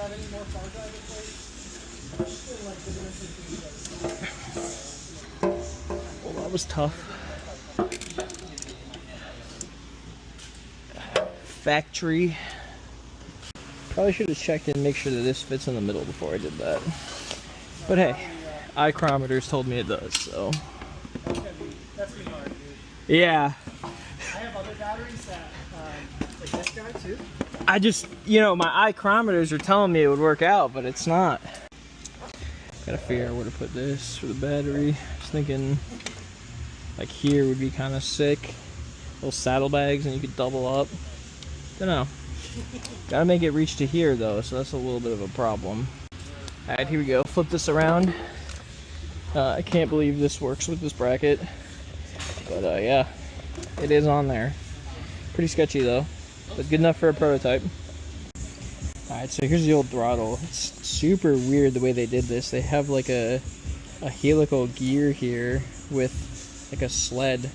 have any more far driving plates? Well, that was tough. Factory. Probably should have checked and make sure that this fits in the middle before I did that. But hey, iChrometers told me it does, so. That's gonna be hard, dude. Yeah. I have other batteries that, like this guy too. I just, you know, my iChrometers are telling me it would work out, but it's not. Gotta figure out where to put this for the battery. Just thinking, like here would be kind of sick. Little saddlebags, and you could double up. Don't know. Gotta make it reach to here though, so that's a little bit of a problem. Alright, here we go. Flip this around. I can't believe this works with this bracket. But yeah, it is on there. Pretty sketchy though, but good enough for a prototype. Alright, so here's the old throttle. It's super weird the way they did this. They have like a helical gear here with like a sled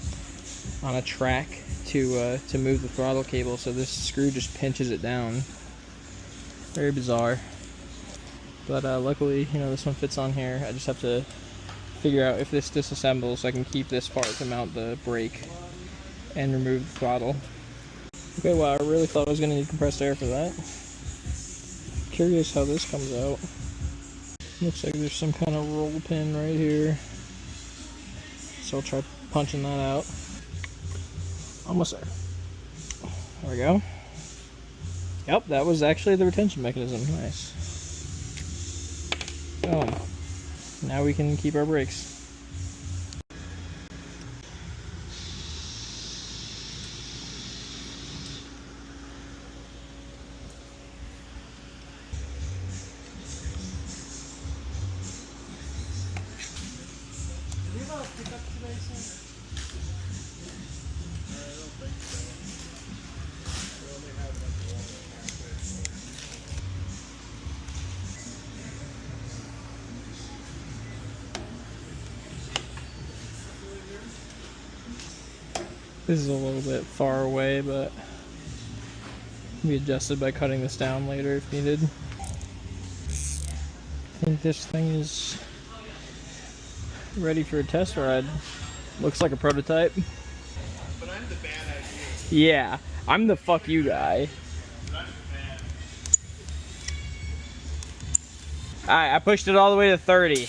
on a track to move the throttle cable, so this screw just pinches it down. Very bizarre. But luckily, you know, this one fits on here. I just have to figure out if this disassembles so I can keep this part to mount the brake and remove the throttle. Okay, wow, I really thought I was going to need compressed air for that. Curious how this comes out. Looks like there's some kind of roll pin right here. So I'll try punching that out. Almost there. There we go. Yep, that was actually the retention mechanism. Nice. Boom. Now we can keep our brakes. Do we have a pickup today, sir? This is a little bit far away, but can be adjusted by cutting this down later if needed. I think this thing is ready for a test ride. Looks like a prototype. But I'm the bad idea. Yeah, I'm the fuck you guy. Alright, I pushed it all the way to 30.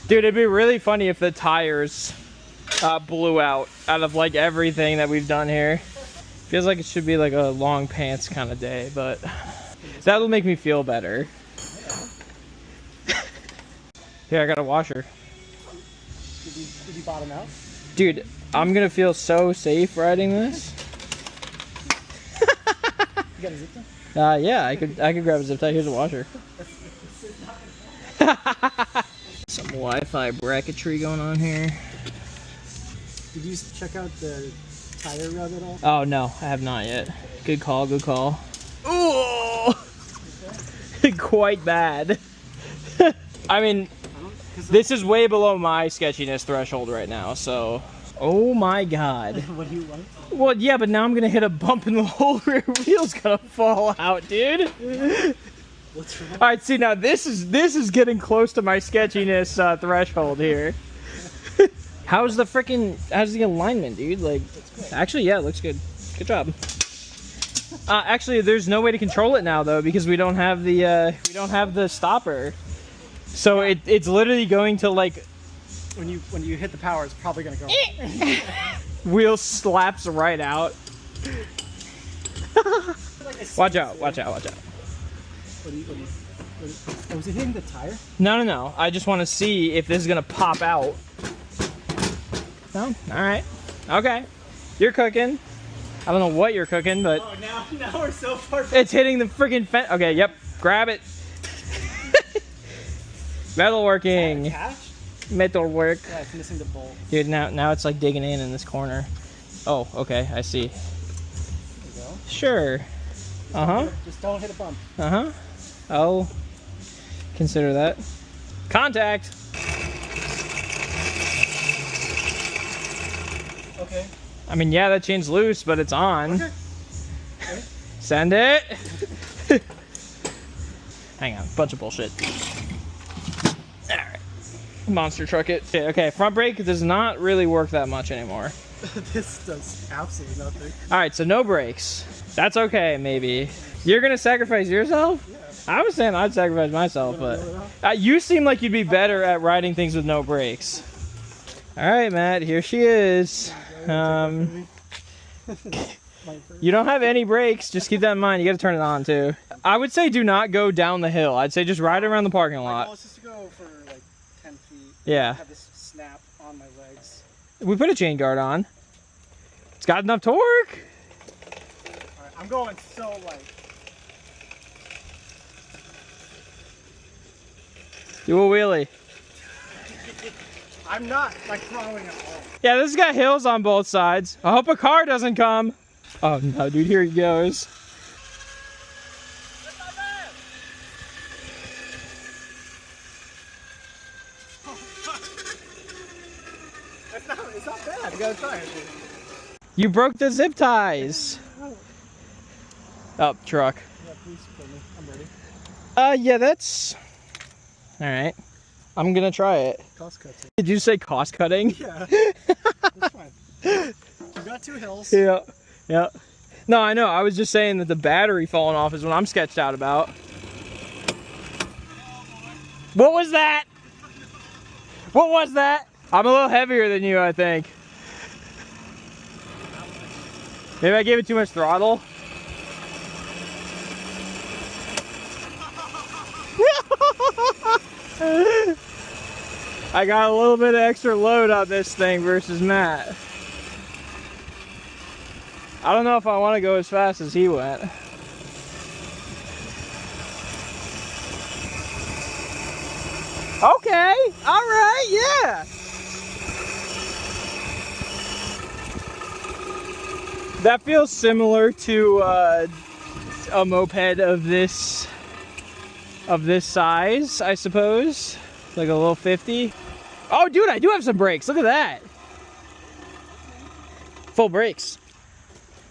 Dude, it'd be really funny if the tires blew out of like everything that we've done here. Feels like it should be like a long pants kind of day, but that'll make me feel better. Here, I got a washer. Did you bottom out? Dude, I'm gonna feel so safe riding this. You got a zip tie? Yeah, I could grab a zip tie. Here's a washer. Some Wi-Fi bracketry going on here. Did you check out the tire rub at all? Oh no, I have not yet. Good call, good call. Ooh! Quite bad. I mean, this is way below my sketchiness threshold right now, so. Oh my god. What do you want? Well, yeah, but now I'm gonna hit a bump and the whole rear wheel's gonna fall out, dude. What's wrong? Alright, see now this is getting close to my sketchiness threshold here. How's the alignment, dude? Like, actually, yeah, it looks good. Good job. Actually, there's no way to control it now though because we don't have the stopper. So it's literally going to like. When you hit the power, it's probably gonna go. Wheel slaps right out. Watch out! Watch out! Watch out! Oh, was it hitting the tire? No. I just want to see if this is gonna pop out. No? Alright. Okay. You're cooking. I don't know what you're cooking, but... Oh, now we're so far back. It's hitting the freaking fence. Okay, yep. Grab it. Metalworking. Metal work. Yeah, it's missing the bolt. Dude, now it's like digging in this corner. Oh, okay. I see. There you go. Sure. Uh-huh. Just don't hit a bump. Uh-huh. I'll consider that. Contact! Okay. I mean, yeah, that chain's loose, but it's on. Okay. Send it. Hang on, bunch of bullshit. All right, monster truck it. Okay, front brake does not really work that much anymore. This does absolutely nothing. All right, so no brakes. That's okay, maybe. You're gonna sacrifice yourself? Yeah. I was saying I'd sacrifice myself, but you seem like you'd be better at riding things with no brakes. All right, Matt, here she is. You don't have any brakes. Just keep that in mind. You got to turn it on too. I would say do not go down the hill. I'd say just ride around the parking My lot. goal is just to go for like 10 feet. Yeah. Have this snap on my legs. We put a chain guard on. It's got enough torque. Alright, I'm going so light. Do a wheelie. I'm not like throttling at all. Yeah, this has got hills on both sides. I hope a car doesn't come. Oh no, dude, here he goes. It's not bad. You gotta try it. You broke the zip ties. Up, truck. Yeah, please kill me. I'm ready. Yeah, that's... Alright. I'm gonna try it. Cost cutting. Did you say cost cutting? Yeah. That's fine. You got 2 hills. Yeah. Yeah. No, I know. I was just saying that the battery falling off is what I'm sketched out about. What was that? What was that? I'm a little heavier than you, I think. Maybe I gave it too much throttle. I got a little bit of extra load on this thing versus Matt. I don't know if I want to go as fast as he went. Okay, all right, yeah. That feels similar to a moped of this size, I suppose. Like a little 50. Oh, dude, I do have some brakes. Look at that. Full brakes.